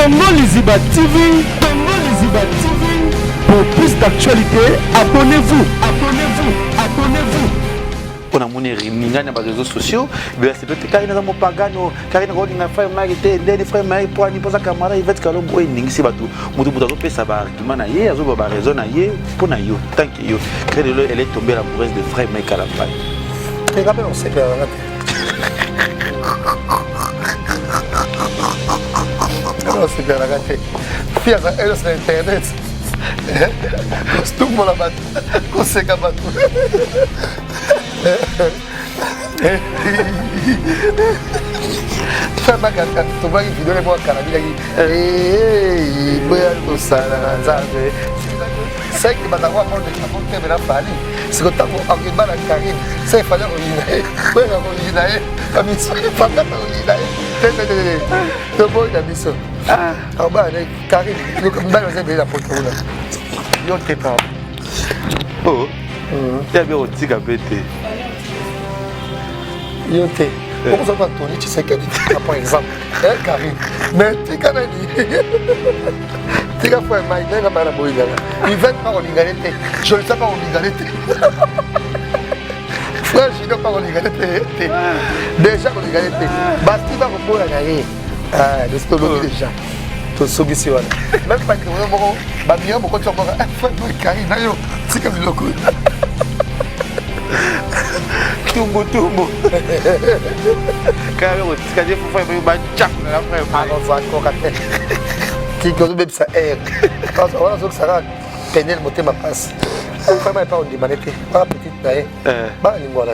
Congo Liziba TV. Congo Liziba TV. Pour plus d'actualité, abonnez-vous. Abonnez-vous. Abonnez-vous. On a mon réunion dans les réseaux sociaux. Mais c'est peut-être car il y a mon pagano, car il y a un frère marité, des frères marité pour aller pour sa camarade, il va être calme pour une si bateau. Mutu mutu peut ça va argument na yé, azo ba raison na yé pour na yo. Tant que yo, que elle est tombée amoureuse de frère Mike à la fin. Et rappelle on sait que non, c'est bien la gâté. Fille, elle est sur internet. Tout le monde a battu. Qu'on sait qu'à battu. Ça m'a gâté. Tu vois une vidéo de moi carabine. Hey, bon ça là. C'est que madame va prendre des capons qui me l'a fallu. C'est que tant qu'on arrive à la carine, c'est fallait originer. Oui, originer. Comme il se fait pas originer. Le boy de mission. En bas, carine. Le comme dans le la photo là. Yo t'es pas. Oh. Il y a bien un petit capété. Yo t'es. Comment ça va Tony, tu sais qu'elle dit par exemple. Carine. Mais tu connais dit. Tu as fait un mail, tu as fait un boy là. Il va pas en légalité. Je ne sais pas en légalité. Frère, je ne sais pas en légalité. Déjà en légalité. Basti va au bout à gagner. Ah, de ce déjà. Tout ce qui se voit. Même pas que vous avez bien beaucoup de choses. Carine, c'est comme le coup. Tumbo. Carrément, tu as dit pour faire un batchak dans la frère. Ah non, ça encore. Tu peux même ça air. Parce que voilà, ça va peiner le moteur ma passe. Vraiment pas on demande pas petite taille. Bah ni voilà.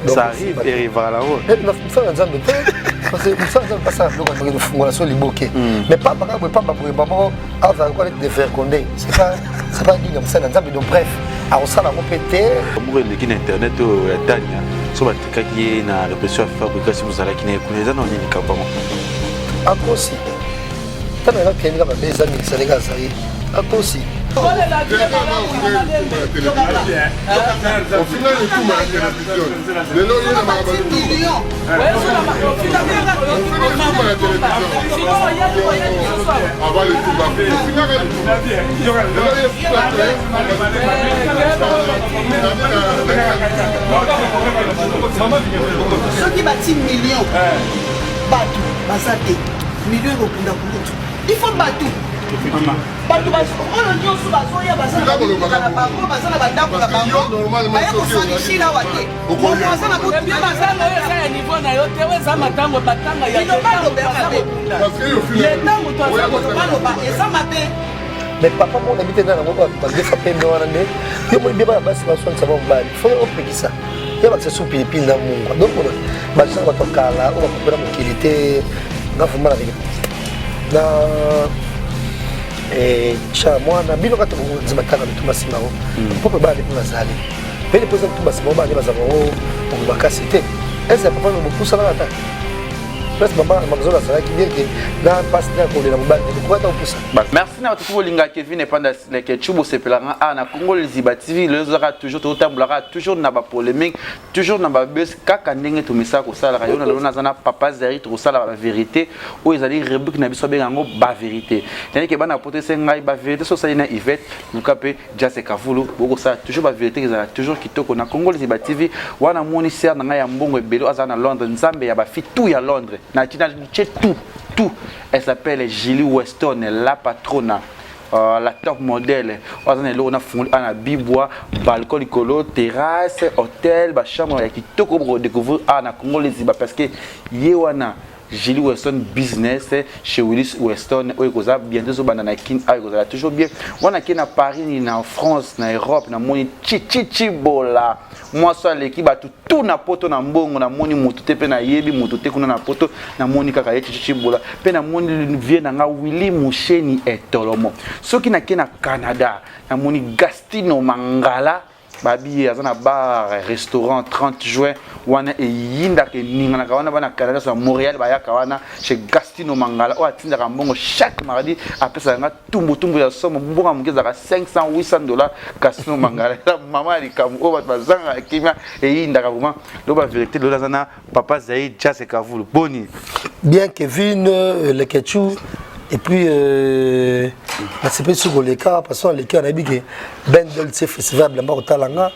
Ça arrive et arrivera là-haut. Ça on a besoin parce que ça on passe à l'eau quand on fait la soli bokeh. Mais pas pour maman avant quoi de faire condé. C'est pas digne comme ça dans donc bref. Alors ça va répéter. Pour les qui internet au Tania, sur la qui na répression fabrication vous allez qui n'est connaissant on est capable. Encore aussi. T'as même qui est là des amis sénégalais ça y est. Encore aussi. Au final, tout m'a télévision. Le nom est là-bas. Avant le tout ceux qui battent millions, battu, bazate, millions de il faut battre. Bato on dit sous bazoya bazana na bango bazana bandako na bango baya kosanishi na wate bazana kutumia bazana ya niveau na yote weza matango batanga ya parce que au final yetango to azalo ba ezamate. Mais papa mon habité dans la moto ba defa pembe wana ne yo mo ndeba basi ba sonsa ba mbali faut opekisa ya ba tsesu pilipili na mungu donc ba sanga to kala o ba kopera mo kilité na fumana na cha mwana bino kati zimataka bituma simao popo bali kuna zali pele poza bituma simao bali bazamo bakasi te eza papa no bukusa na ata parce que maman mazola ça qui dit que na passe na ko na mobali ko kwata upusa. Merci na watu linga Kevin et panda les chubo sepelanga na Congo Liziba TV les aura toujours totamblera toujours na ba polémique toujours na ba bus kaka ndenge to misa ko sala yo na zana papa zari to sala la vérité ou ils allaient rebuke na biso bengo ba vérité tandis que bana porter sengai ba vérité so sala na Yvette nukape Jase Kavulu boko ça toujours ba vérité ils toujours kitoko na Congo Liziba TV wana moni ser na ya mbongo ebelo azana Londres nzambe ya ba fi tout ya Londres na tina tout. Elle s'appelle Julie Weston, la patronne, la top modèle. On a fondé un bibois, balcon licolo, terrasse, hôtel, chambre qui tout pour découvrir à Congo Liziba parce que yewana Julie Weston business chez Willis Weston où il bientôt sur banana king il toujours bien. On a qui na Paris, en France, en Europe, na moni chichi bola. Moi soit l'équipe a tout na poto na mbongo na moni mutu te pe na yebi mutu te kuna na poto na moni kaka chichi bola. Pe na moni vie na nga Willy Musheni et Tolomo. Ceux qui na Canada, na moni Gastino Mangala babi azana bar restaurant 30 juin wana eyinda ke ningana kawana bana Canada sur Montréal baya kawana chez Gastino Mangala o atinda mbongo chaque mardi après ça nga tumbu ya somme mbonga mungeza ka 500 $800 Gastino Mangala maman likamu o bazanga kimia eyinda ka vraiment loba vérité lola zana papa Zaïd Jazz Kavulu boni bien Kevin le Ketchou et puis c'est pas sur les cas parce que les cas on a dit que Ben Dolce festival blanc au Talanga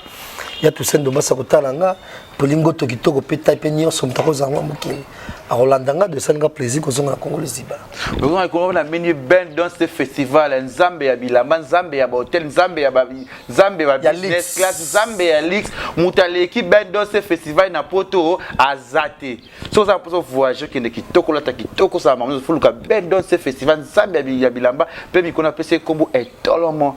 il y a tout ça de massa au Talanga polingo tokitoko peta penyo somtako zangwa mukili a Rolandanga de sanga plaisir ko zonga Congo les Ziba donc on a menu Ben dans ce festival Nzambe ya bilamba Nzambe ya hotel Nzambe ya business class Nzambe ya Lix mutaleki Ben dans ce festival na poto azate so ça pour voyager qui ne kitoko la kitoko ça maman fuluka Ben dans ce festival Nzambe ya bilamba pe mi kona pese kombo etolomo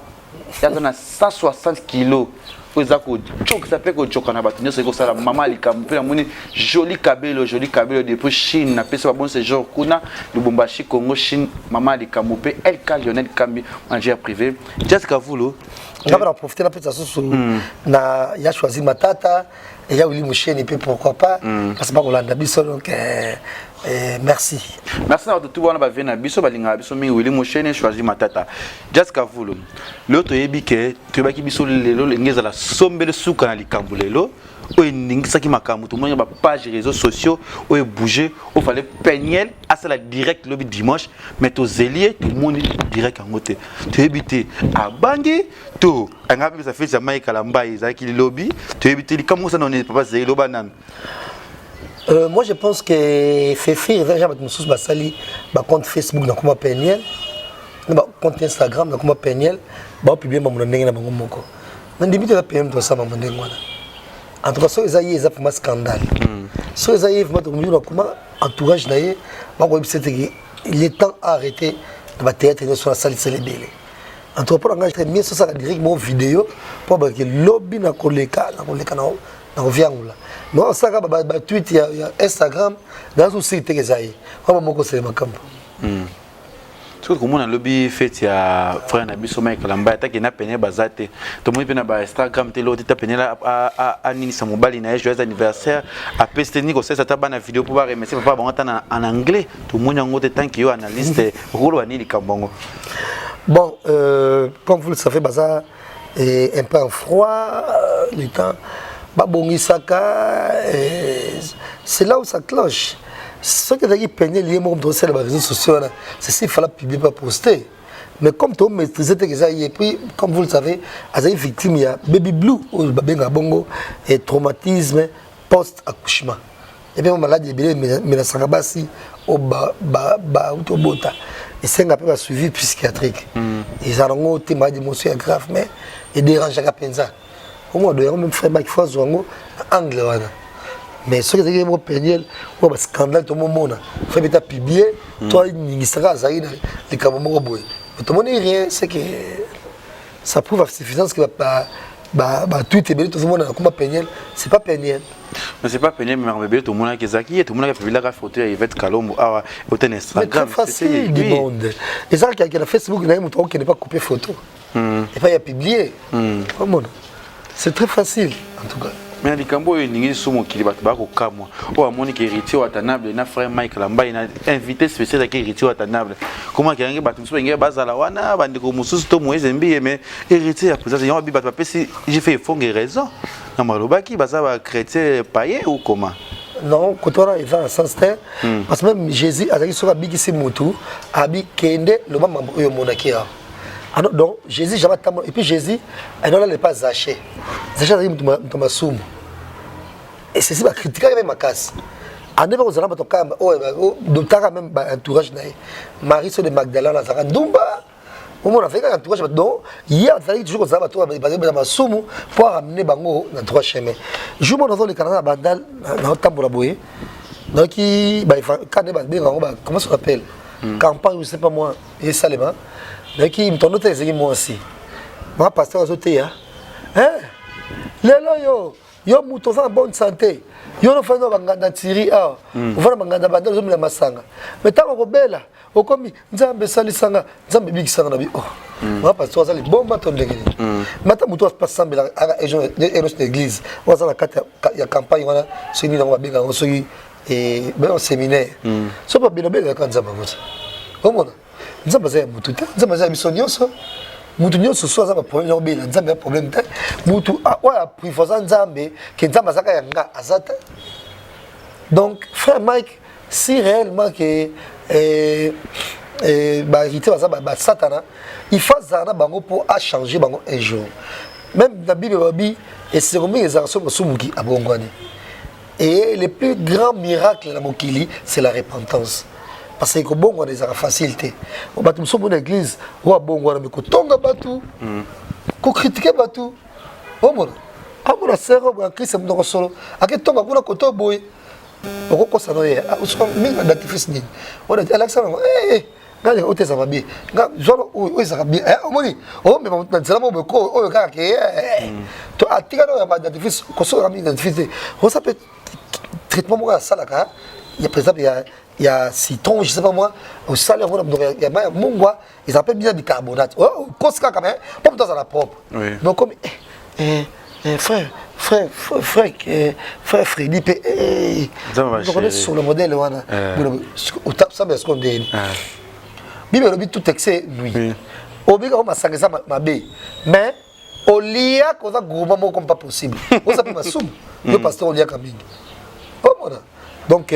ya na 160 kilos Ozako chok ça peut que chok na batinyo c'est que ça la maman likampe la moni joli cabello depuis Chine na pesa bon séjour kuna Lubumbashi Congo Chine maman likampe LK Lionel Kambi manager privé Jessica Vulo on va profiter la petite sauce na ya choisi matata et ya Willy Moucheni puis pourquoi pas parce que pas Rolanda biso donc merci à tout le monde venir biso balinga biso mi Willy Moucheni choisi matata Jessica Vulo l'autre yebike tu baki biso lelo ngeza la sombele suka na likambo lelo o ningisa ki makambo tout monde ba page réseaux sociaux o bouger o fallait peigner à ça la direct lobby dimanche mais to zelier tout le monde direct en moté tu éviter à bangi to anga ça fait ça mai kalamba izaki lobby tu éviter comme ça non est pas zeli lobanan moi je pense que Fefi déjà avec nous sous basali ba compte Facebook na kuma peigner ba compte Instagram na kuma peigner ba publier mon ndenge na bango moko na ndimite la PM to ça maman ndenge wana en tout cas so ezayi eza pour scandale so ezayi vraiment to mujuna kuma entourage naye ba ko bisete que il est temps d'arrêter de théâtre sur la salle célébélé en tout cas pour engager mieux ça direct mon vidéo pour que lobby na koleka na oviangula non ça ba tweet ya Instagram dans ce site que ezayi comme moko c'est makambo tout comme on a lobby fait ya frère na biso Mike Lamba ataki na pene bazate to mo pena ba Instagram te loti ta pene la a nini sa mobali na joyeux anniversaire a pesteni ko ça ta bana vidéo pour ba remercier papa ba ngata en anglais to mo nyango te tant que yo analyste rolo ani likambongo bon comme vous le savez baza un peu en froid le temps ba bongisaka c'est là où ça cloche. Ce qui est peigné lié sur les réseaux sociaux, c'est s'il fallait publier pas poster. Mais comme tu maîtrises et puis comme vous le savez, à une victime il y a baby blue ou bongo et traumatisme post accouchement. Et puis on maladie mais la sangabasi au bota et c'est un peu suivi psychiatrique. Ils ont été malades d'émotions graves mais et dérange à pensa. Au moins de même faire bac fois zongo angle wana. Mais ce qui est un péniel ou un scandale tout le monde fait peut-être publier toi il sera zaïd les camomos boy tout le monde rien c'est que ça prouve à suffisance que tout est tout le monde comme péniel c'est pas péniel mais c'est pas péniel mais bébé tout le monde qui zaki tout le monde qui publie la photo Yvette Kalombo ah au Instagram c'est facile du monde et ça qui a Facebook n'a pas qui n'est pas coupé photo et pas il a publié c'est très facile en tout cas. Mais les cambo ningi sumo kilibat bako kamwa o amoni ke héritier watanable na frère Mike Lamba ina invité spécial ke héritier watanable comment ke ngi batu ngé bazala wana bandiko mususu to moyeze mbiye mais héritier après ça yon bi batu pesi j'ai fait fond raison na malobaki bazaba chrétien païen ou comment non kotora il va en sens parce que même Jésus a dit sur bigi si mutu abi kende le mama yo monakia alors donc Jésus jamais tamo et puis Jésus elle n'a pas zaché zaché mutuma sumu et c'est ça critiquer même ma casse en ne pas aux arabes tokamba oh docteur même entourage naï Marie de Magdalene la zara dumba au moins avec entourage donc hier il fallait toujours aux arabes toi dans ma sumu pour ramener bango dans trois chemins je me dans le Canada bandal na tambola boye donc quand comment ça s'appelle campagne je sais pas moi et Salema donc il me tourne moi aussi moi pasteur azoté hein lelo yo yo muto za bonne santé yo no fana banganda tiri ah ufana banganda banda zo mila masanga metako kobela okomi nzambe salisanga nzambe bikisanga na bi oh va pas toi ça les bomba ton ndengeni mata muto pas sambela aga eros d'église waza la kata ya campagne wana sini na babenga ngo soki ben au séminaire so pas bino bela kan nzamba ngosa omona nzamba za mutu te nzamba za bisonyoso mutu nyonso so aza problème no bela nzambe ya problème te mutu oya prifosa nzambe ke nzamba zaka yanga azata donc frère Mike si réellement que bah hérité ba satana il faut zana bango pour à changer bango un jour même dans Bible babi et c'est comme les arçons sumuki abongwani et le plus grand miracle dans mokili c'est la repentance. Parce que bon on des facilité on va tout sommes dans l'église ou à bon on me ko tonga batu ko critiquer batu oh mon amona sero ba Christ mo solo ake tonga kuna ko to boy oko ko sanoye usko minga d'actifisme ni on a Alexandre ngani oteza mabi nga zolo o ezaka bi omoni o me na nzela mo ko o ka ke to atika no ya ba d'actifisme ko so ka minga d'actifisme on s'appelle traitement mo ka salaka il y a par exemple il y a citron, je sais pas moi, au salaire, il y a mongwa, ils appellent bien bicarbonate. Oh, koska quand même, pas dans la propre. Donc comme frère Philippe, vous connaissez sur le modèle wana. Au tap ça mais ce qu'on dit. Bible le tout excès lui. Obiga on masanga ça mabe. Mais au lia koza gouvernement comme pas possible. On s'appelle masum. Le pasteur au lia kaming. Oh mon. Donc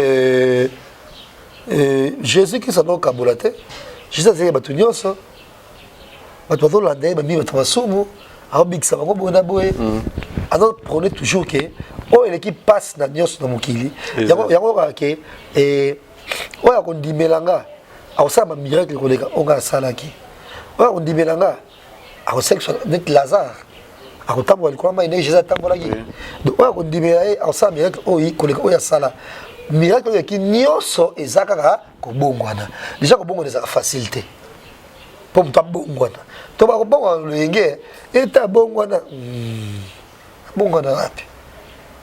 Jésus qui s'en a kabulate Jésus a dit batu nyonso batu bazolanda ba mi batu basumu a bikisa bango bona boye alors prenez toujours que oh l'équipe passe na nyonso na mokili yango ka ke oya kondimelanga a osama miracle koleka onga salaki oya kondimelanga a section net Lazare a kotambo likolo mai ne Jésus atambolaki donc oya kondimela a osama miracle oyi koleka oya sala miracle qui nyonso ezaka ko bongwana déjà ko bongwana ezaka facilité pour muta bongwana to ba ko bongwana lenge eta bongwana bongwana wapi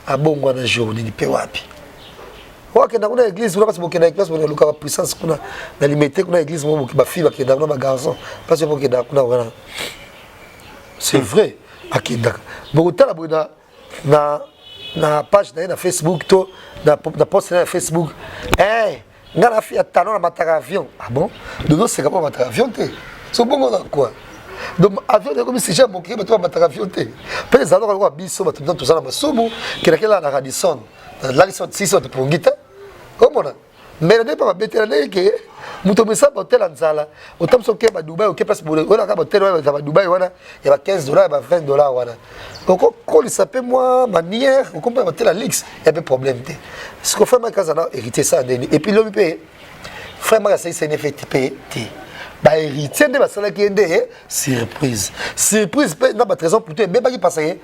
a bongwana journée ni pe wapi wakenda kuna église kuna parce que kuna église kuna luka puissance kuna na limité kuna église mo ba fille ba kenda kuna ba garçon parce que mo kenda kuna wana c'est vrai akenda bo tala bo na page na Facebook to na post na Facebook ngana fi atano na mataka avion ah bon de nous c'est comment mataka avion te so bongo na quoi donc avion de comme si j'ai mon bato mataka avion te peut être alors quoi biso bato tout ça na masumu kila na Radisson la Radisson si so te pongita comment na mais ne pas betela que muto mesa hotel anzala otam so ke ba Dubai o ke passe pour on a ka hotel ba Dubai wana ya ba $15 ba $20 wana ko il s'appelle moi manière on comprend hotel à Lix il y a pas problème te ce qu'on fait ma casa na hérité ça et puis l'homme paye frère ma ça c'est un effet payé ba hérité de ba sala qui ende surprise na ba trésor pour toi même pas qui passer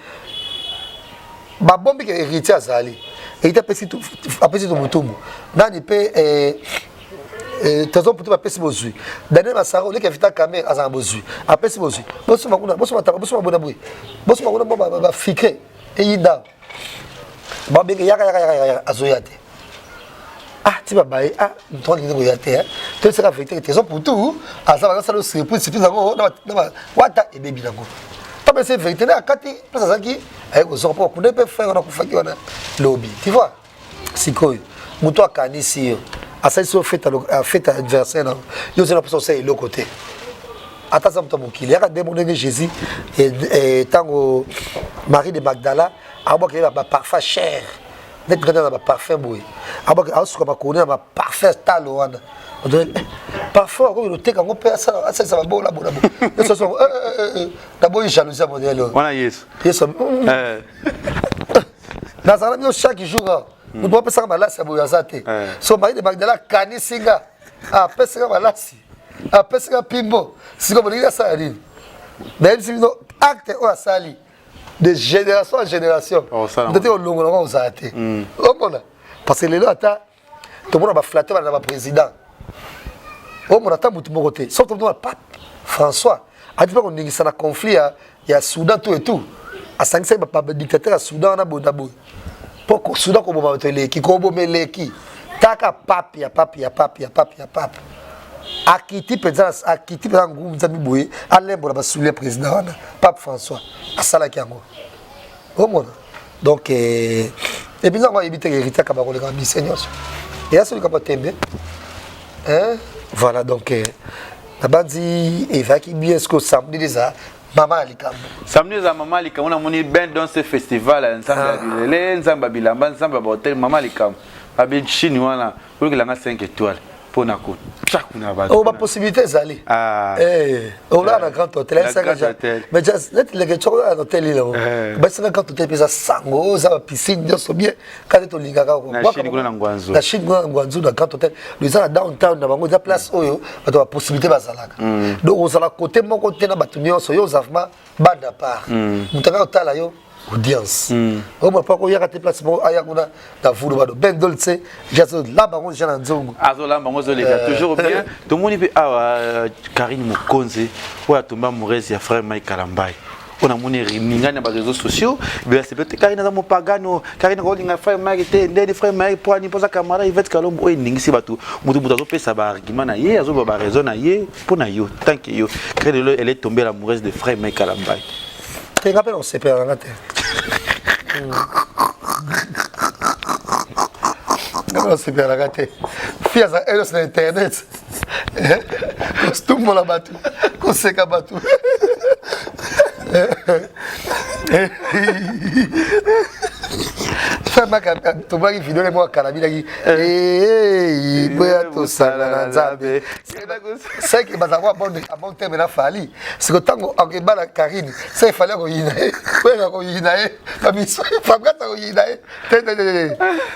ba bombe que hérité azali et il a passé tout mutumu nani pe tazo putu ba pesi bozui dane masaro le kavita caméra azan bozui apesi bozui bosuma kuna bosuma bona boy bosuma kuna ba fikre e yinda ba benge yaka azoyate ah ti ba bae ah ntongi ngo yate to sera vérité tazo putu azan ba sala surprise ngo na wata e baby nango pas c'est vérité na kati place azaki ayeko zo pour ne peut faire na kufaki wana lobby tu vois sikoyo muto akanisi yo asaiso fait adversaire yo zela pour ça le côté atasa muto mokili yaka demander Jésus et tango Marie de Magdala abo ke ba parfum cher net grande ba parfum boy abo ke asu ba kona ba parfum talo wana parfois comme le teka ngope ça va bola ça sont d'abord jalousie modèle voilà yes dans un ami chaque jour nous doit passer par là ça boya zate so Marie de Magdala kanisinga a pesa balasi a pesa pimbo si comme il y a ça ali même si no acte ou asali de génération en génération peut-être au long on zate parce que les là tout le monde va flatter le président. Oh mon attend mutu mokote. Sauf que le pape François a dit pas qu'on est dans un conflit il y a Soudan tout et tout. asangisa ba dictateur à Soudan na bonabo poko Soudan ko boma teleki ko bomeleki taka papi ya akiti penza ngumza miboye alembo na basoulier président wana Pape François asala kiango omona donc et puis on va éviter hériter ka ba ko le grand seigneur et celui qui a tembe hein voilà donc la bandi Eva qui bien ce que samedi déjà Maman Alikambo. Samedi za Maman Alikambo on a moni ben dans ce festival ensemble ya bilele nzamba bilamba nzamba ba hotel Maman Alikambo. Abi chini wana pour que la 5 étoiles pour na ko. Chaque na ba. Oh ba possibilité zali. On a un grand hôtel, mais just let les gens à l'hôtel là. Ba c'est un grand hôtel pesa sango, ça piscine bien so bien. Quand tu lingaka ko. Na chini kuna ngwanzo. Na chini kuna ngwanzo na grand hôtel. Les gens downtown na bango za place oyo, ba to possibilité ba zalaka. Donc on sala côté mon côté na batu nyonso yo zafma banda part. Mutaka otala yo audience. On va pas koyaka te place mo aya kuna na vulu bado. Ben dolce, jazo la bango jana nzongo. Azo la bango zo les gars toujours bien. Tout le monde peut Karine Mokonze ou atomba Mourez ya frère Mike Kalambai. On a moni rininga na réseaux sociaux, mais c'est peut-être Karine na mo pagano, Karine Rolinga frère Mike te ndé frère Mike pour ani posa camara Yvette Kalombo et ningi si batu. Mutu mutu pesa ba argument na ye, azo ba raison na ye pour na yo tant que yo. Crédit elle est tombée l'amoureuse de frère Mike Kalambai. Tu te rappelles on s'est perdu la tête. Non, c'est bien la gâté. Fille à elle sur internet. Costume la battu. Conseil à battu. Tu vois une vidéo de moi Canabila qui c'est que bah avoir bon terme la fali c'est que tant que bala Karine c'est fallait qu'on y aille qu'on y aille pas miso pas qu'on y aille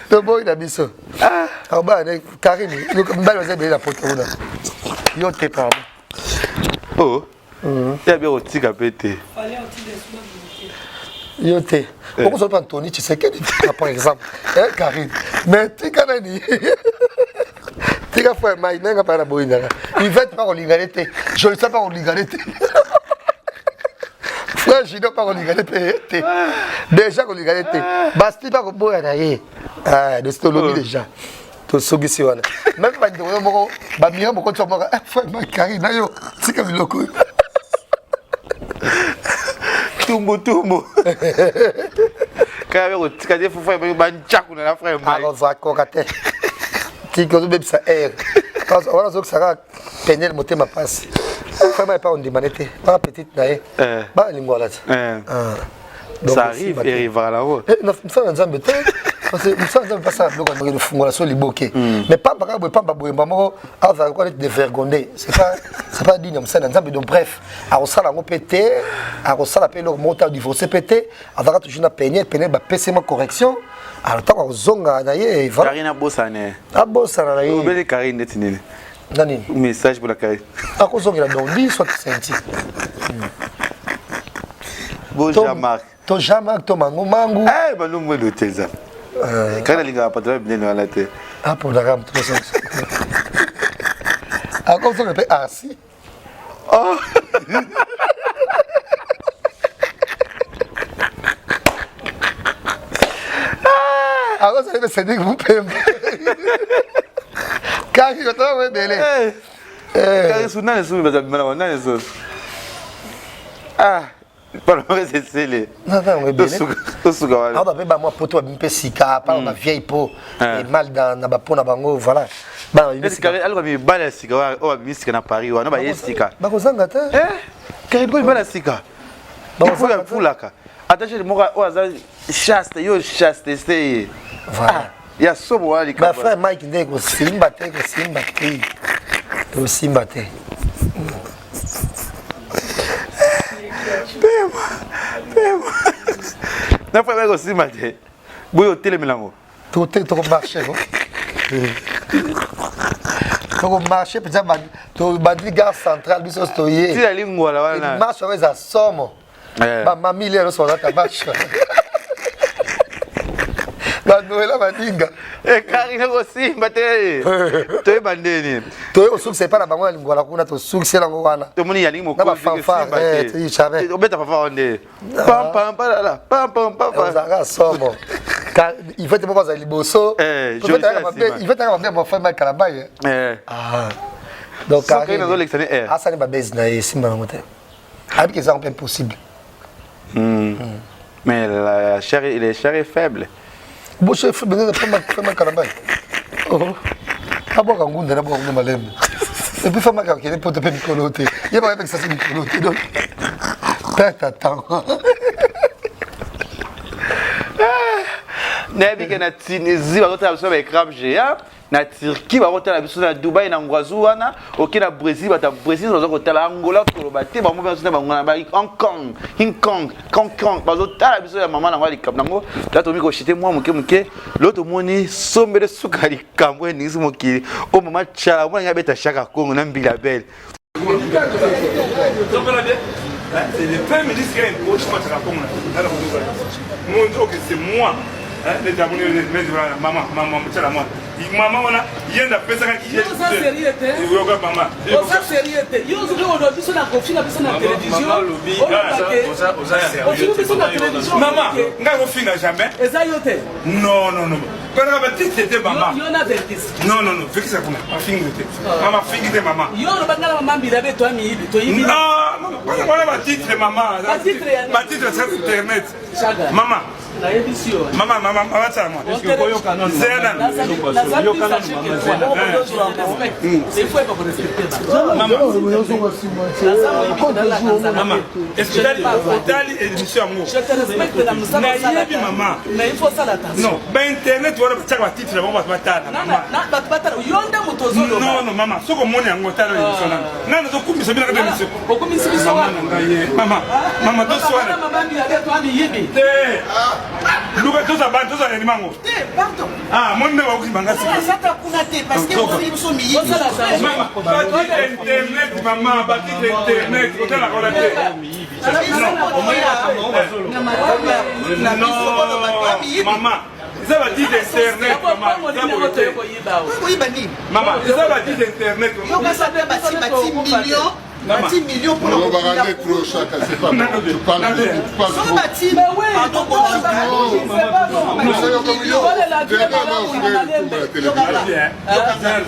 te boy na miso ah bah Karine nous mbalo za bien la photo là yo te pardon oh ya bien au tika pété yo te pourquoi ça pas Anthony tu sais que par exemple Karine mais tu canani tika fois mai nenga para boina il va pas oligarité je ne sais pas oligarité frère je dois pas oligarité déjà oligarité basti pas boya na ye ah de stolobi déjà to sogisi wana même pas de moko ba mira moko to moko frère mai Karine na yo tika biloko tumbo quand on tika des frère ba nchaku na frère mai alors va kokate tiko bebe sa air parce que voilà ça va peiner le moteur ma passe frère pas on demandait pas petite naé ba lingwala ça arrive et arrivera là-haut non ça on zambe parce que ça on pas ça donc on fungola so liboke mais pas boye mamo a va quoi de vergonder c'est pas digne on ça zambe donc bref a osala ngo pété a osala pe le montant divorcé pété a va toujours na peiner ba PC ma correction alors tant qu'on zonga na ye voilà Karine Bosane abosana na ye belle Karine netinene nani message pour la Karine a ko zonga donc dit soit senti bon Jean-Marc to Jean-Marc to mangu eh ba no mo l'hôtel ça quand linga patron bien dans la tête ah pour la ram tout ça a ko zonga pe asi oh agora você vai ser com pembe cara que eu tava bem cara isso não é isso mas não é isso ah para não c'est les não é bem to suga wala ah ba ba moi poto ba mpesika pa ba vieille po et mal dans na ba pona bango voilà ba est-ce que alors mi bala sika o ba misika na Paris wa no ba yesika ba ko zanga ta car il go bala sika ba ko ya fulaka attaché le mora o aza chaste yo chaste c'est voilà ya sobo wali ma frère Mike ndeko simba te to simba te na frère ko simba te boyo tele milango to marché ko to marché peut-être to bandi gare centrale biso stoyer ti la lingua la wana marche avec ça somo ba mamile lo so ta marche ba Noël Mandinga. Eh Karine aussi mbate. Toi bandeni. Toi aussi c'est pas la bango lingwala kuna to succès la ngwana. Tout moni yalingi moko. Na ba fanfare tu savais. Obeta fanfare onde. Pam pam la pam pam pam. Ozanga somo. Il faut te pas za liboso. Il faut te bien pour faire mal calabaye. Ah. Donc Karine Asani ba base na simba ngote. Avec que ça c'est impossible. Mais la chair, les chairs est faible. Bon chef, mais ça fait mal calabaye. Oh. Abo kangunda na bo ngunda malembe. Et puis fama kakene pour te payer coloté. Il y a pas avec ça c'est coloté donc. Attends. Nabi que na Tunisie ba kota biso ba écran géant, na Turquie ba kota biso na Dubaï na Ngwazuana, OK na Brésil ba ta Brésil ba kota la Angola ko ba te ba mo ba na ngona ba Hong Kong ba kota biso ya mama na ngwa likap nango, la to mi ko chite moi muke l'autre moni sombele sukali kamwe ni sumo ki o mama chala mo nga beta chaka Congo na mbila belle. C'est le premier ministre qui a une grosse chose à la Congo. Mon Dieu, c'est moi. Les Japonais, les maman, maman, on a, il y a une personne qui est sérieux. Maman, ça sérieux. Il y a aujourd'hui sur la confine, la télévision. Maman, on a refait jamais. Non, non, non. Quand on a dit c'était maman. Non, non, non. Fais que ça pour ma fille. Maman, fille de maman. Il y a une maman qui avait toi, non, voilà ma titre, maman. Ma titre, c'est internet. Maman. Maman, ça moi. Est-ce que vous avez c'est quoi pour respecter maman? Est-ce que tu as émission amour? Je te respecte la musique. Maman. Mais il faut ça la tasse. Non, ben internet tu vas faire un titre bon batata. Non, non, maman, ce que mon est en retard émission là. Non, non, comme ça bien la émission. Comme ça maman, maman deux soirs. Maman il avait toi mi yebi. Luka tous à tous à l'animango. Pardon. Ah, mon ne va pas manga. Ça t'a kunaté parce que vous sont mis. Internet maman, bâti internet, on a la relaté. Non, maman. Ça va dire internet maman. Maman, ça va dire internet. Yo ça peut bâti millions. 10 millions pour le bagarre trop chaque c'est pas tu parles sur bâti mais oui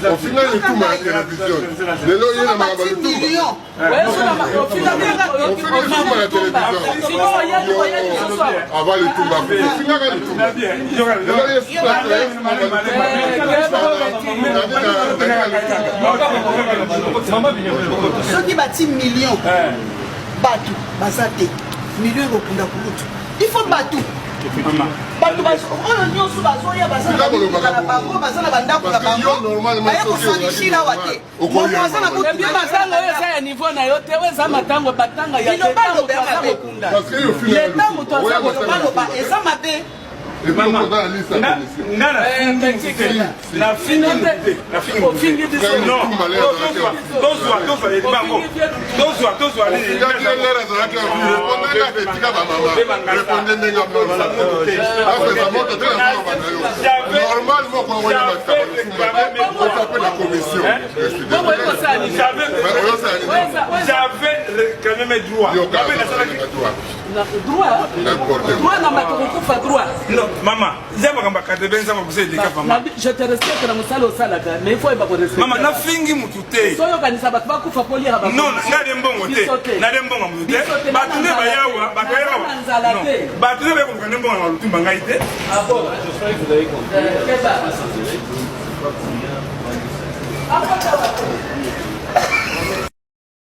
au final le tout ma télévision le lot il y a ma millions avant le tout au final le tout bâti millions bateau bazate millions kokunda kulutu il faut bateau bateau on nyonso bazoya bazana na bango bazana bandako na bango baya kosanishila wate bazana kutu bazana eza ya niveau na yo te weza matango batanga ya tetango baza kokunda letango toza koloba eza mabe maman, la finalité, non, maman, je te respecte na musala osalaga mais il faut pas respecter maman na fingi mutute soyo kanisa batu bakufa poli ya baba non na dembongo te batune bayawa bakayawa non batune ba ko ndembongo na lutumba ngai te ah bon je crois que vous avez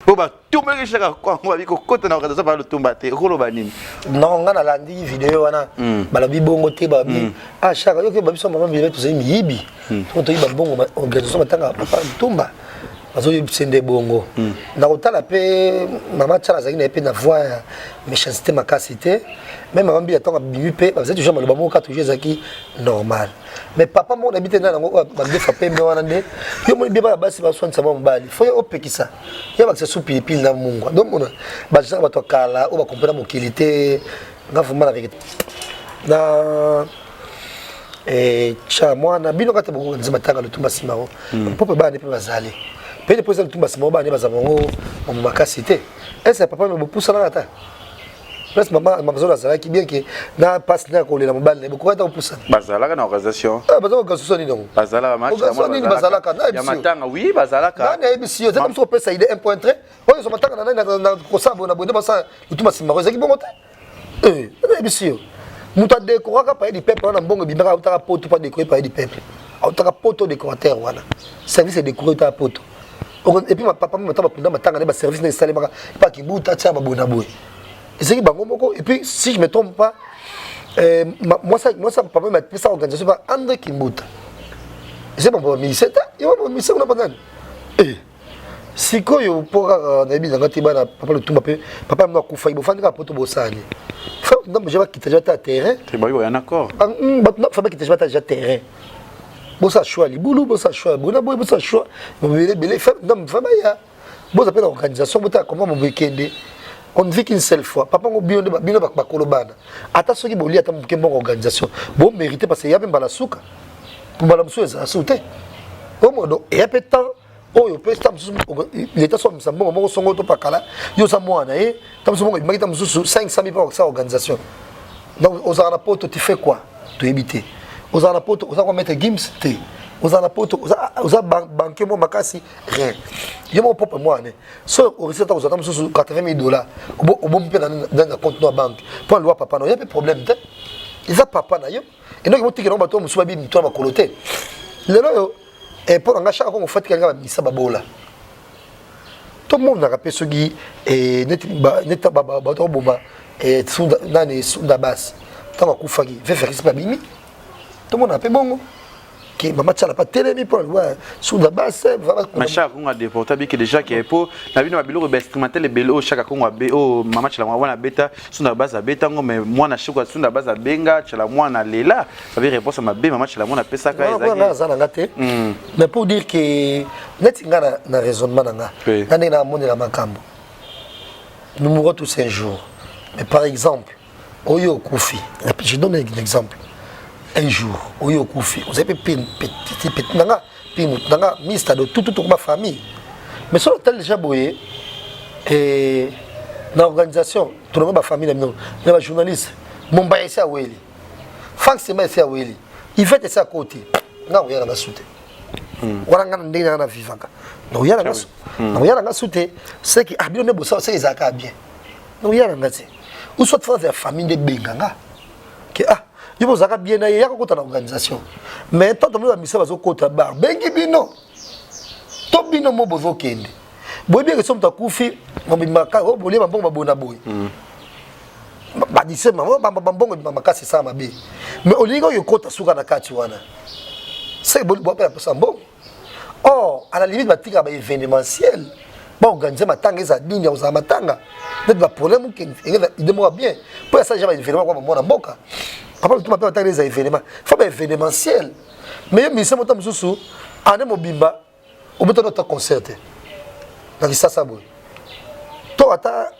Boba, tout le monde est là, quoi, on va dire que quand on a regardé ça par le tombaté, Rolobani. Non, on a la vidéo, on a balabi bongo te babi. Ah, chaque fois que babi son maman vient tout ça, il yibi. Quand on y va bongo, organisation matanga, papa tomba. Parce que c'est des bongo. Dans le temps, la paix, maman tchala zaki n'a pas de voix, méchanceté, ma cassité. Même maman bi attend à biper, parce que toujours mal le bongo quand toujours zaki normal. Mais papa mon habite dans la bande frappé mais on a des yo mon bien ba c'est pas soin de ça mon bali faut yo opeki ça ya ba c'est soupi pile na mungu donc on ba ça ba to kala o ba comprendre mon qualité na vraiment avec na tcha mwana bino kata boko nzima tanga lutumba simaro popo bana pe bazali pe poza lutumba simaro bana bazamongo mu makasi te ese papa me bopusa na kata place maman zola zala ki bien que na passe na ko le la mobile ne boko kata bopusa bazala na organisation bazala organisation ni donc bazala match bazala kana ya matanga oui bazala ka na ebisio za kamso pesa ide 1.3 oyo so matanga na kosabo na bonde basa lutumba simaro zaki bongo te ebisio mutu adekoraka paye du peuple wana mbongo bimaka autaka poto pa décorer paye du peuple autaka poto décorateur wana service décoré ta poto et puis ma papa me taba punda matanga ba service na installé maka pa kibuta tia ba bona boy et c'est qui bango moko et puis si je me trompe pas moi ça papa m'a fait ça organisation par André Kimbuta c'est pas pour ministère il va pour ministère on a pas sikoyo poka na biza ngati bana papa le tumba pe papa mna kufa ibo fandika poto bosani fa ndambo je va quitter déjà terrain c'est bon il y a un accord maintenant fa quitter déjà terrain bosa choix libulu bosa choix bona boy bosa choix belé fa ndam fa ya bosa pe organisation bota comment mon weekend on ne vit qu'une seule fois papa ngo bino ba kolobana ata soki boli ata mke bon organisation bon mérité parce qu'il y a même bala souka pour bala msou za souté au modo et un peu temps oyo pe tam l'état soit msambo mo songo to pakala yo sa mwana tam songo imaki tam susu 500,000 pour ça organisation donc aux anapoto tu fais quoi tu éviter aux anapoto aux va mettre gims te aux anapoto aux banque mo makasi rien yo mo papa mwana so au recette aux tam susu $80,000 au bon pe dans compte no banque pour loi papa no y a pas problème te ils a papa na yo et donc mo tikira mo bato mo suba bi mito ba kolote lelo et pour engager quand on fait quelqu'un va misa babola tout le monde n'a pas sogi et net baba bato bomba et sunda nani sunda bas tant qu'on fagi fait faire ça bimi tout le monde a pas bon que maman tchala pas télémi pour voir sunda bas voilà macha qu'on a déporté que déjà qui est pour na bino babilo instrumental les belo chaque qu'on a o maman tchala wana beta sunda bas a beta ngo mais moi na chiko sunda bas a benga tchala moi na lela ça veut réponse ma be maman tchala moi na pesa ka ezaki mais pour dire que net ngana na raisonnement nga nani na moni la makambo nous mourrons tous un jour mais par exemple oyo kufi je donne un exemple un jour oyo kufi vous avez petit nanga nanga mista de tout ma famille mais sur tel déjà boyé et dans l'organisation tout le monde ma famille les journalistes mon baï c'est à Weli Franck c'est c'est à Weli il fait ça à côté non il y a la soute waranga ndina na vivaka non il y a la non il y a la soute c'est qui a bien ne bossa c'est ezaka bien non il y a la c'est ou soit faire la famille de benganga que il faut ça bien na ya ko ta organisation mais tant que nous misa bazo kota bar bengi bino to bino mo bozo kende boy bien que somme ta kufi mo bimaka o bolie mabongo mabona boy ba dise mama bambongo bimaka c'est ça mabe mais oligo yo kota suka na kati wana c'est bon bo pa ça bon oh à la limite batika ba événementiel ba organiser matanga za dini ya za matanga net ba problème que il demande bien pour ça jamais événement kwa mona mboka papa tout m'appelle attaquer les événements faut pas événementiel mais mais c'est mon temps sous ane mobimba au beto notre concert donc ça boy to ata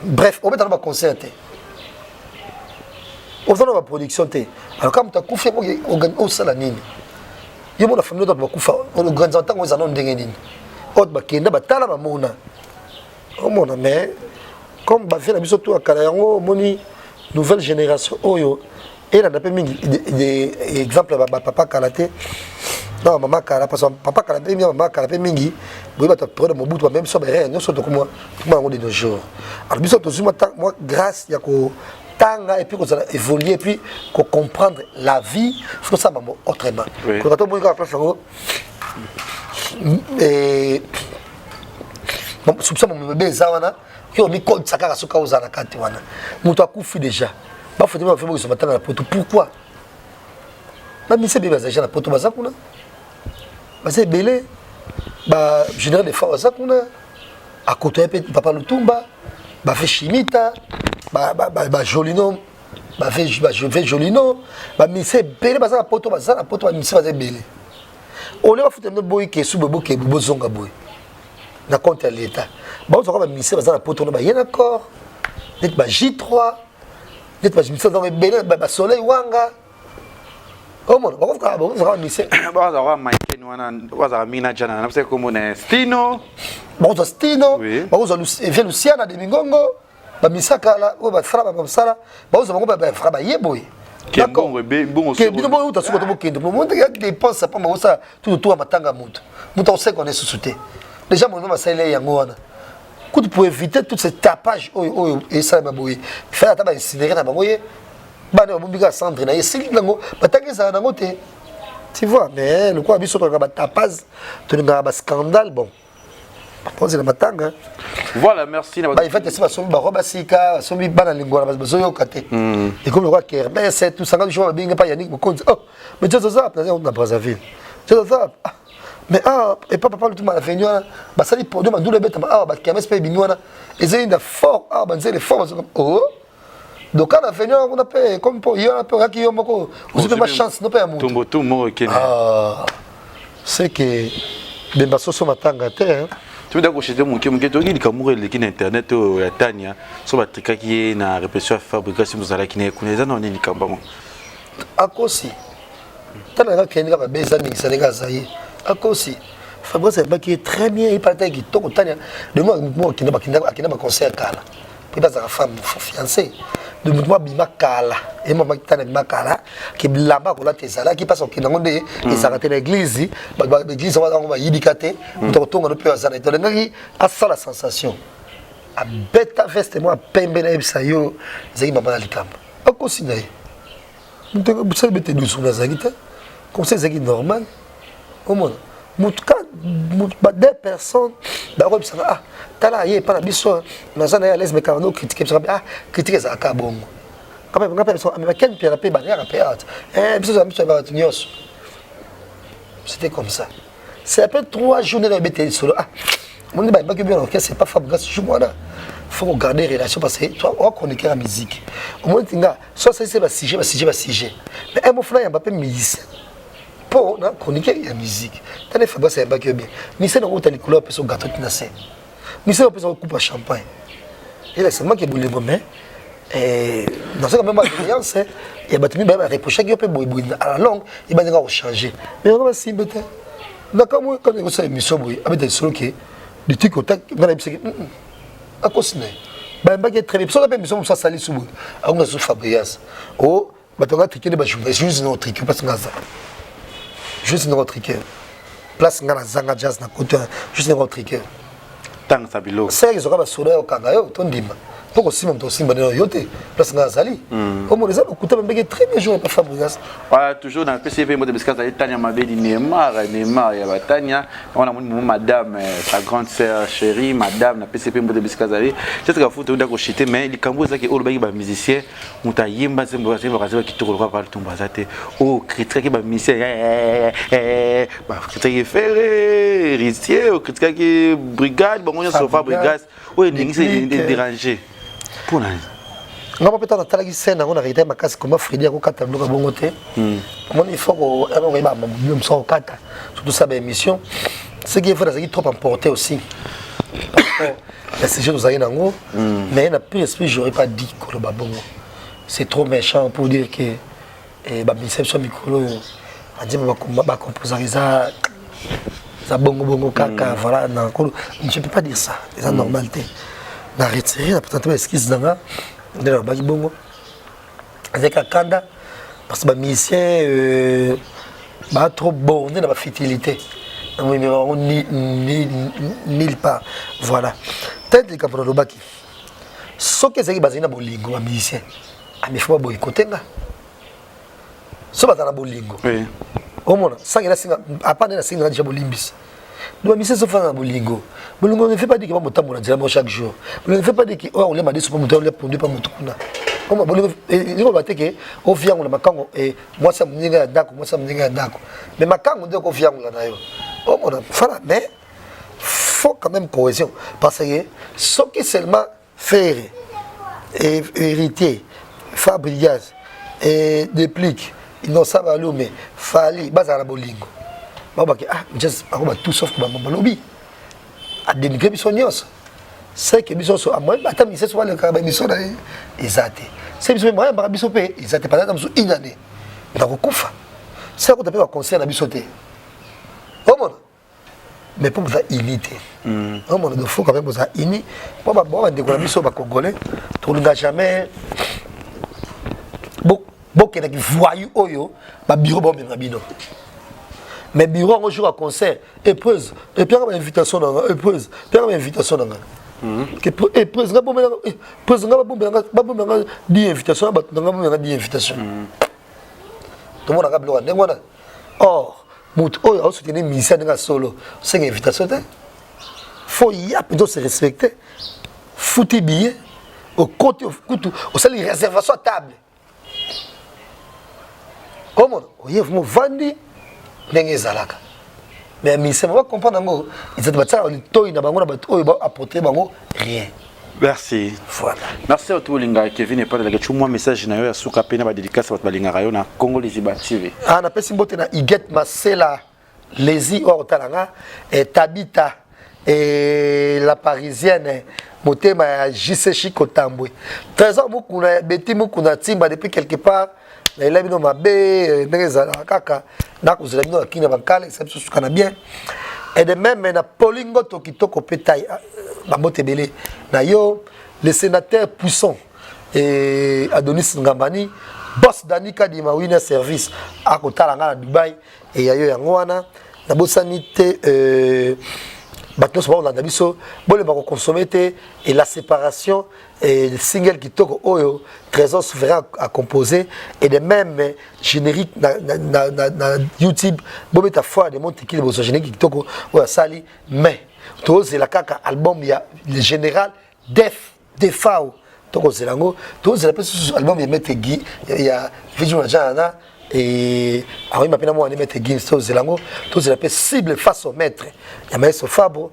bref au beto notre concert au beto notre production té alors comme tu as couffé au sala nini yo mona famille d'autres bakufa au grand temps aux annonces ndenge nini autre bakenda batala ba mona au mona mais comme ba fait la biso tout akala yango moni nouvelle génération oyo et là d'après mingi des exemples papa karaté non maman kara parce que papa karaté maman karaté mingi boy bata prendre mon bout même so rien non so to comme moi de nos jours alors biso to moi grâce ya ko tanga et puis qu'on a évolué et puis qu'on comprendre la vie faut ça maman autrement quand on boy ka place et soupçon mon bébé zawana qui ont mis code sakara suka uzana kati wana muto akufi déjà ba faut faire beaucoup ce matin la poto pourquoi même si c'est bébé ça la poto baza kuna ba c'est belé ba général de fois baza kuna à côté papa Lutumba ba fait chimita ba jolino ba fait jolino ba mi c'est belé baza la poto ba mi c'est baza belé on les va foutre même boy que sous bobo que bobo zonga boy na compte à l'état ba on va mi c'est baza la poto ba rien d'accord net ba J3 net pas je me sens dans le soleil wanga Oh mon, on lycée. Baza Michael wana baza mina jana na pese comme Stino. Baza Stino, baza Luciana de Mingongo, ba misaka la o ba fraba ba sala, baza bango ba fraba yeboy. Kembongo bongo. Kembongo uta suko to bokendo. Pour monter que dépense pas ma ça tout matanga mutu. Mutu on sait qu'on est sous-souté. Déjà mon nom ça il est yango wana. Pour éviter tout ce tapage et ça m'a bouillé. Faire la incinérer na bangoye. Bana bombiga centre na yesili nango bataki ça nango te. Tu vois mais le quoi biso ka tapage to nga scandale bon. Pose la matanga. Voilà, merci. Bah il fait que c'est pas son baroba sika, son bi bana lingwa na bazo yo kate. Et comme le roi Kerber c'est tout 50 jours binga pas Yannick Mokonzi. Oh, mais Dieu ça on a Brazzaville. Dieu ça. Mais et papa parle tout mal venir bah ça dit pour deux mandou le bête bah Kemes pas binwana. Et c'est une fort bah c'est les forts oh. Donc quand on a venu on a fait comme pour hier on a fait qui yo moko. Vous avez ma chance non pas amour. Tombo tout mort Kenya. Ah. C'est que des basso matanga terre. Tu veux dire que chez mon qui to qui kamure le qui internet ya Tania so batrika qui na répression fabrication vous allez qui ne connaît non ni kambamo. Akosi. Tana ka kenga ba beza ni salenga zaye. Akosi. Fabrice ba qui est très bien il partait qui to Tania. De moi qui n'a pas concert kala. Puis pas sa femme fiancée. De moi bima kala et moi tana bima kala qui lamba ko la tesala qui passe au kinango de et s'arrêter l'église l'église on va yidikate on tonga no pe azana to ngaki asa la sensation a beta veste moi pembe na ebisa yo zaki mama na likamba akosina ye muteka busala bete dusu na zakita comme c'est zaki normal au monde mutka deux personnes d'accord ça ah tala yé pas la biso nazana ya les mécano critiquer ça ah critiquer ça ka bongo quand même personne mais quel pierre paix barrière péate biso ça biso ba tunios c'était comme ça c'est après 3 journées de bête solo ah mon dit ba que bien ok c'est pas Fabrice Chumwana faut garder relation parce que toi on connaît la musique au moins tinga soit c'est ba sujet mais mon frère il m'a pas musicien pour na chroniquer la musique tane Fabrice c'est pas que bien mais c'est dans hôtel couleur personne gâteau qui nascent mais c'est personne coupe à champagne et là c'est moi qui boule mais dans ce même alliance il y a battu même reprocher que peut boy à la longue il va devoir changer mais on va si bête là comme quand on s'est mis sur boy avec des solo qui du truc au tac dans la psyché à cause ne bah qui est très bien ça même ça sali sous boy on a sous Fabrice oh bah on a triqué les journalistes juste notre triqué parce que juste notre triqué place ngana zanga jazz na côté juste notre triqué tant ça bilo c'est que ça va sourire au kangayo tondima pour aussi même aussi bonheur yoté place ngana zali au moins les autres même très bien joué par Fabrice voilà toujours dans PCV mode de Tania Tania Mabedi Neymar ya Batania on a mon madame sa grande sœur chérie madame na PCV mode de Biscazali c'est que faut te chiter mais les cambo ça que au ba musicien muta yimba zembo qui te relever par ton bazate oh critique ba musicien ba critique ferré héritier ou critique qui brigade bon on sur brigade ouais c'est déranger pour là nga pas peut-être tala ki scène on a réité ma casse comme Freddy ko kata bloka bongo te mon il faut ko ba même ça kata surtout ça ba émission ce qui est vrai c'est qui trop emporté aussi la sujet nous aïe nango mais na plus esprit j'aurais pas dit que le babongo c'est trop méchant pour dire que ba mission mikolo a dit ba composer ça bongo kaka voilà non je peux pas dire ça c'est normalité na retirer la peut-être excuse danga de la base bongo avec Akanda parce que musicien bah trop borné dans la fertilité ni pas voilà peut-être que pour le baki ce que c'est qui basé na bolingo ba musicien a me faut boycotter nga so ba na bolingo oui au moins ça que la singa à part de la singa déjà bolimbis donc musicien se fait na bolingo bolingo ne fait pas dire que va monter mon chaque jour ne fait pas dire que on les m'a dit super monter on les produit pas motuna comme bolingo il va te que au vient on la makango et moi ça me ninga dako moi ça me ninga dako mais makango de ko vient on la nayo oh mon fala mais faut quand même cohésion parce que ce qui seulement faire et héritier Fabrice et déplique ils n'ont ça valeur mais fali bazara bolingo baba que ah just akoba tout sauf que bamba lobby a dénigrer biso nyos c'est que biso so amoi bata mi c'est soit le ka ba biso na ezate c'est biso moi ba biso pe ezate pas dans une année na kokufa ça qu'on appelle un concert à sauter. Oh mon. Mais pour ça unité. Oh mon, il faut quand même pour ça uni. Bon bah bon, on décolle biso ba congolais. Tu n'as jamais bon qui est voyou oyo, ba bureau bon bien bino. Mais bureau on joue à concert, épreuve, et puis on a invitation dans épreuve, puis on a invitation dans que épreuve nga bombe épreuve nga bombe di invitation ba nga bombe di invitation. Tout le monde a rappelé ndengwana. Or, mout oyo a soutenir mission nga solo, c'est une invitation. Faut y a plutôt se respecter. Fouti billet au côté au salle réservation à table. Comment? Oui, vous vendez les zalaka. Mais mission va comprendre ngo, ils ont battu le toy na bango na bato oyo ba apporter bango rien. Merci. Voilà. Merci à tous les gars Kevin et pas de que moi message na yo ya suka pena ba dédicace ba balinga rayo na Congo Liziba TV. Ah na pesi mbote na Iget Masela Lezi o talanga et Tabita et la parisienne motema ya JC Chikotambwe. Trésor mukuna beti mukuna timba depuis quelque part na la bino mabe ndeza kaka na kuzela bino akina bankale ça se kana bien. Et de même na Polingo Tokitoko Petai Bamote Belé na yo le sénateur puissant et Adonis Ngambani boss Danika di Mawina service à Kotalanga na Dubaï et yayo yangwana na bosanité bateau so ba biso bole ba consommer et la séparation et le single qui toque oyo trésor souverain à composer et de même générique na YouTube bometa foi de monte qui le générique qui toque oyo sali mais tous la kaka album ya le général Defao toko zelango tous la personne album ya mettre Guy ya Vision Jana et ah oui maintenant moi on mettre Guy so zelango tous la personne cible face au maître ya maître Fabo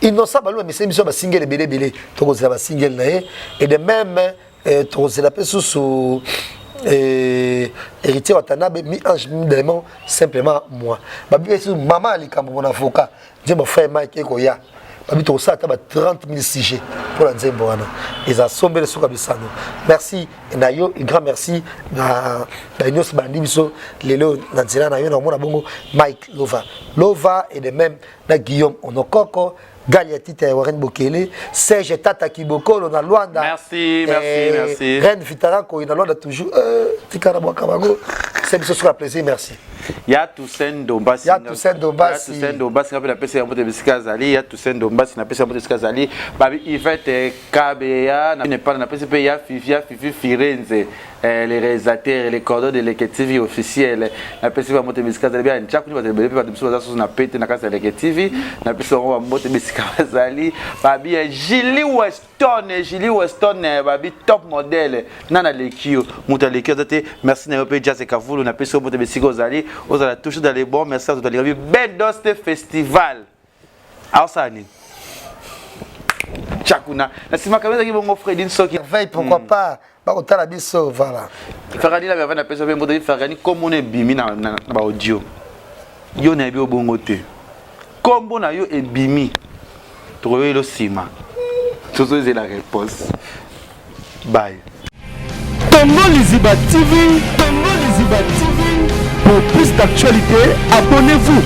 innocent balou mais c'est mission ba single belé toko zela ba single na et de même toko zela personne sous héritier Watanabe mi ange d'élément simplement moi babi sur maman alikambo mon avocat Dieu mon frère Mike Ekoya babi to ça ta 30 000 sujets pour la nzembo wana ils a sombé le soka bisano merci nayo un grand merci na Inos bandi biso lelo na nzela na yo na mona bongo Mike Lova et de même na Guillaume Onokoko Galiatita et Warren Bokele, Serge Tata Kiboko, on a Luanda. Merci. Reine Vitarako, on a Luanda toujours. Tikara Bwakabago, c'est bien sûr un plaisir, merci. Ya Toussaint Dombasi. Ya Toussaint Dombasi. Ya Toussaint Dombasi, on a appelé la moto de Biskazali. Ya Toussaint Dombasi, on a appelé la moto de Biskazali. Babi Yvette Kabea, on n'a pas appelé ya Fifi Firenze. Les réalisateurs, les cordons de l'EKTV officiels, la personne va monter Biskazali bien. Chaque fois, on va te faire sur la pète na casa de l'EKTV. La personne va monter Biskazali. Babi Julie Weston, babi top modèle. Nana Lekio, monter Lekio. Merci Nayope Jazz et Kavoul. On a appelé sur monter Biskazali. Vous allez toujours dans les bons. Merci à tous les amis. Bendoste Festival. Alors ça, Chakuna. La sima kameza ki bongo Fredin Soki. Veille pourquoi pas. Ba otala biso voilà. Ferrari la va na pesa be modeli Ferrari comme on est bimi na ba audio. Yo na bi obongo te. Kombo na yo e bimi. Trouver le sima. Toujours c'est la réponse. Bye. Congo Liziba TV, Congo Liziba TV. Pour plus d'actualités, abonnez-vous.